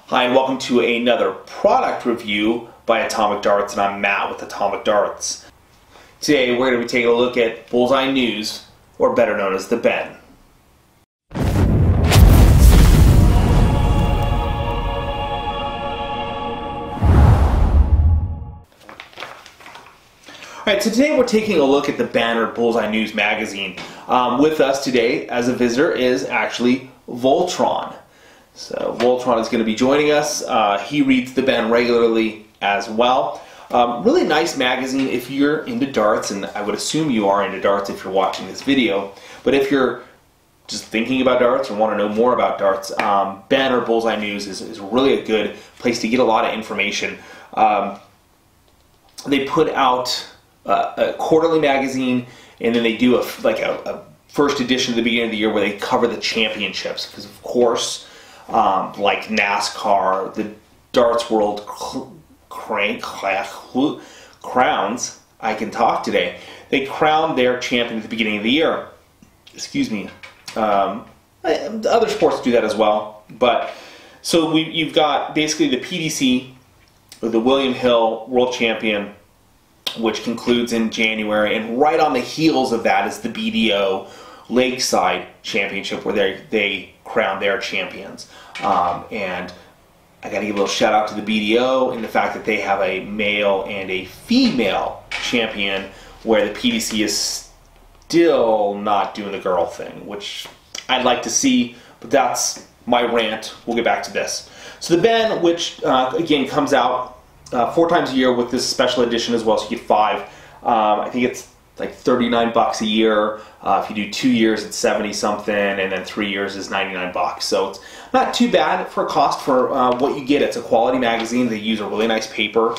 Hi, and welcome to another product review by Atomic Darts, and I'm Matt with Atomic Darts. Today we're going to be taking a look at Bullseye News, or better known as the Ben. Alright, so today we're taking a look at the banner Bullseye News magazine. With us today as a visitor is actually Voltron. So Voltron is going to be joining us. He reads the Ben regularly as well. Really nice magazine if you're into darts, and I would assume you are into darts if you're watching this video. But if you're just thinking about darts or want to know more about darts, Ben or Bullseye News is really a good place to get a lot of information. They put out a quarterly magazine, and then they do a first edition at the beginning of the year where they cover the championships, because of course, like NASCAR, the darts world crowns, I can talk today, they crown their champion at the beginning of the year. Excuse me. Other sports do that as well, but so you've got basically the PDC, or the William Hill World Champion, which concludes in January, and right on the heels of that is the BDO Lakeside Championship, where they crown their champions. And I got to give a little shout out to the BDO in the fact that they have a male and a female champion, where the PDC is still not doing the girl thing, which I'd like to see, but that's my rant. We'll get back to this. So the Ben, which again comes out 4 times a year with this special edition as well, so you get 5. I think it's like $39 a year. If you do 2 years, it's 70 something, and then 3 years is $99. So it's not too bad for a cost for what you get. It's a quality magazine. They use a really nice paper.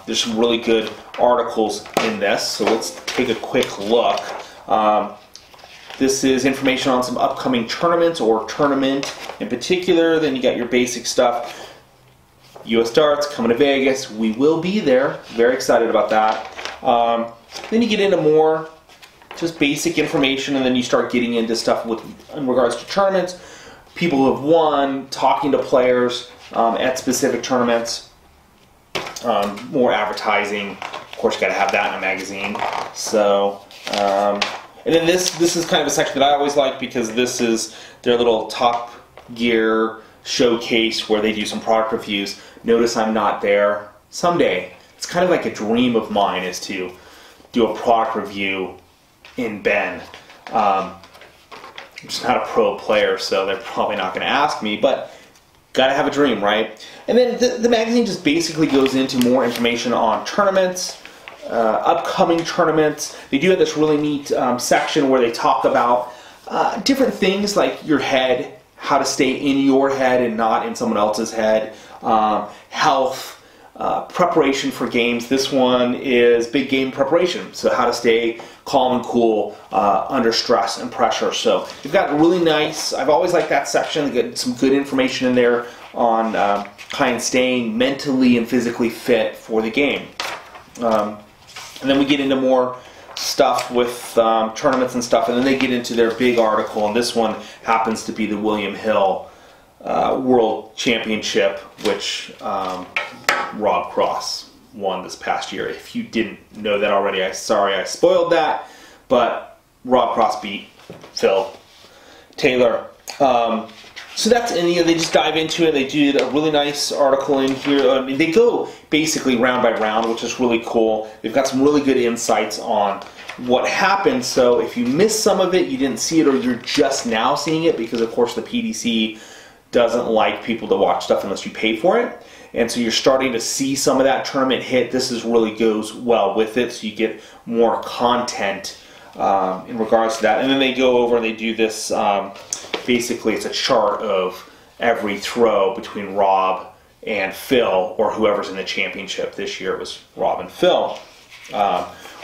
There's some really good articles in this. So let's take a quick look. This is information on some upcoming tournaments, or tournament in particular. Then you got your basic stuff. US Darts coming to Vegas. We will be there. Very excited about that. Then you get into more just basic information, and then you start getting into stuff in regards to tournaments, people who have won, talking to players at specific tournaments, more advertising. Of course, you got to have that in a magazine. So, and then this is kind of a section that I always like, because this is their little Top Gear showcase where they do some product reviews. Notice I'm not there. Someday, it's kind of like a dream of mine is to do a product review in Ben. I'm just not a pro player, so they're probably not going to ask me, but gotta have a dream, right? And then the magazine just basically goes into more information on tournaments, upcoming tournaments. They do have this really neat section where they talk about different things like your head, how to stay in your head and not in someone else's head, health, preparation for games. This one is big game preparation, so how to stay calm and cool under stress and pressure. So you've got really nice, I've always liked that section. They get some good information in there on kind of staying mentally and physically fit for the game. And then we get into more stuff with tournaments and stuff, and then they get into their big article, and this one happens to be the William Hill World Championship, which Rob Cross won this past year. If you didn't know that already, I'm sorry I spoiled that, but Rob Cross beat Phil Taylor. So that's, and they just dive into it. They do a really nice article in here. I mean, they go basically round by round, which is really cool. They've got some really good insights on what happened. So if you missed some of it, you didn't see it, or you're just now seeing it, because of course the PDC doesn't like people to watch stuff unless you pay for it. And so you're starting to see some of that tournament hit. This really goes well with it, so you get more content in regards to that. And then they go over and they do this, basically it's a chart of every throw between Rob and Phil, or whoever's in the championship. This year it was Rob and Phil,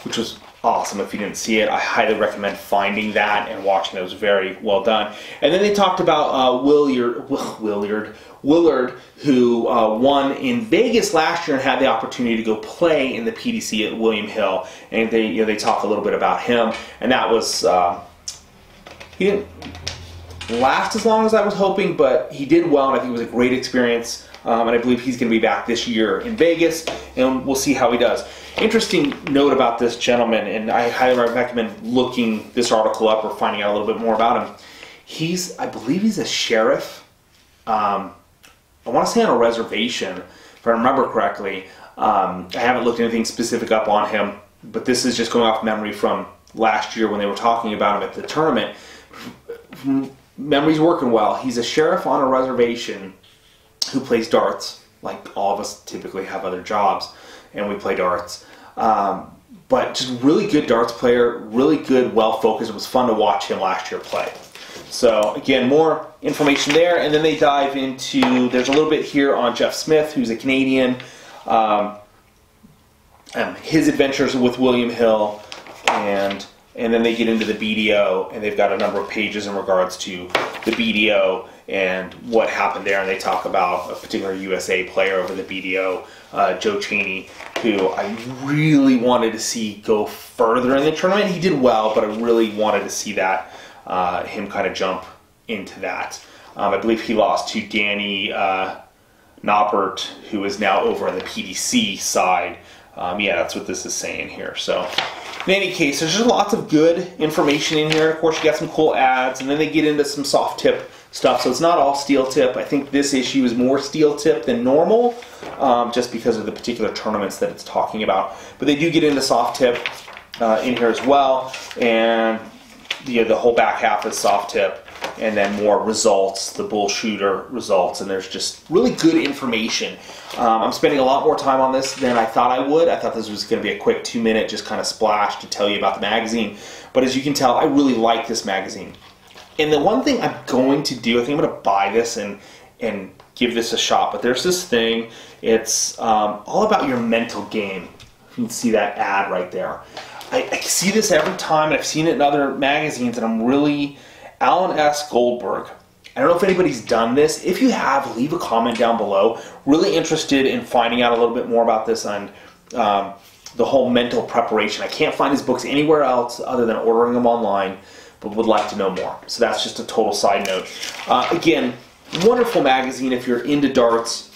which was awesome. If you didn't see it, I highly recommend finding that and watching it. It was very well done. And then they talked about Willard, who won in Vegas last year and had the opportunity to go play in the PDC at William Hill. And they talk a little bit about him, and that was he didn't last as long as I was hoping, but he did well, and I think it was a great experience. And I believe he's going to be back this year in Vegas, and we'll see how he does. Interesting note about this gentleman, and I highly recommend looking this article up or finding out a little bit more about him. I believe he's a sheriff. I want to say on a reservation, if I remember correctly. I haven't looked anything specific up on him, but this is just going off memory from last year when they were talking about him at the tournament. Memory's working well. He's a sheriff on a reservation who plays darts, like all of us typically have other jobs, and we play darts. But just really good darts player, really good, well-focused. It was fun to watch him last year play. So again, more information there, and then they dive into, there's a little bit here on Jeff Smith, who's a Canadian, his adventures with William Hill, and then they get into the BDO, and they've got a number of pages in regards to the BDO and what happened there, and they talk about a particular USA player over the BDO, Joe Cheney, who I really wanted to see go further in the tournament. He did well, but I really wanted to see that, him kind of jump into that. I believe he lost to Danny Noppert, who is now over on the PDC side. Yeah, that's what this is saying here. So in any case, there's just lots of good information in here. Of course, you got some cool ads, and then they get into some soft tip stuff. So it's not all steel tip. I think this issue is more steel tip than normal, just because of the particular tournaments that it's talking about. But they do get into soft tip in here as well, and the whole back half is soft tip, and then more results, the bull shooter results, and there's just really good information. I'm spending a lot more time on this than I thought I would. I thought this was going to be a quick 2-minute just kind of splash to tell you about the magazine, but as you can tell, I really like this magazine. And the one thing I'm going to do, I think I'm going to buy this and give this a shot, but there's this thing, it's all about your mental game. You can see that ad right there. I see this every time, and I've seen it in other magazines, and I'm really, Alan S. Goldberg. I don't know if anybody's done this. If you have, leave a comment down below. Really interested in finding out a little bit more about this and the whole mental preparation. I can't find his books anywhere else other than ordering them online, but would like to know more. So that's just a total side note. Again, wonderful magazine if you're into darts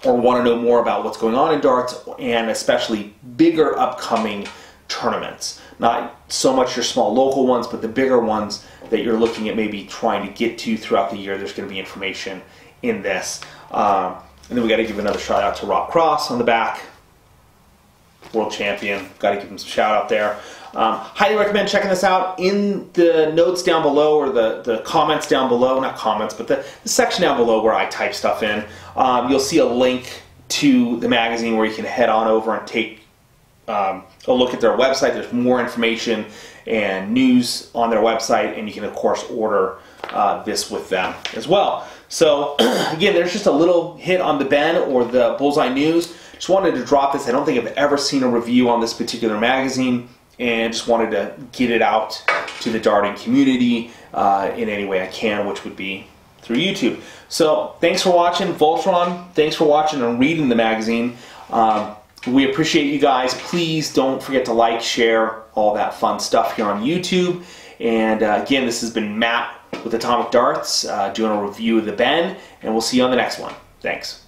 or want to know more about what's going on in darts, and especially bigger upcoming tournaments. Not so much your small local ones, but the bigger ones that you're looking at maybe trying to get to throughout the year. There's going to be information in this. And then we got to give another shout out to Rob Cross on the back, world champion. Got to give him some shout out there. Highly recommend checking this out. In the notes down below, or the comments down below, not comments, but the section down below where I type stuff in, you'll see a link to the magazine where you can head on over and take a look at their website. There's more information and news on their website, and you can of course order this with them as well. So again, there's just a little hit on the Ben or the Bullseye News. Just wanted to drop this. I don't think I've ever seen a review on this particular magazine, and just wanted to get it out to the darting community in any way I can, which would be through YouTube. So thanks for watching, Voltron. Thanks for watching and reading the magazine. We appreciate you guys. Please don't forget to like, share, all that fun stuff here on YouTube. And again, this has been Matt with Atomic Darts doing a review of the Ben, and we'll see you on the next one. Thanks.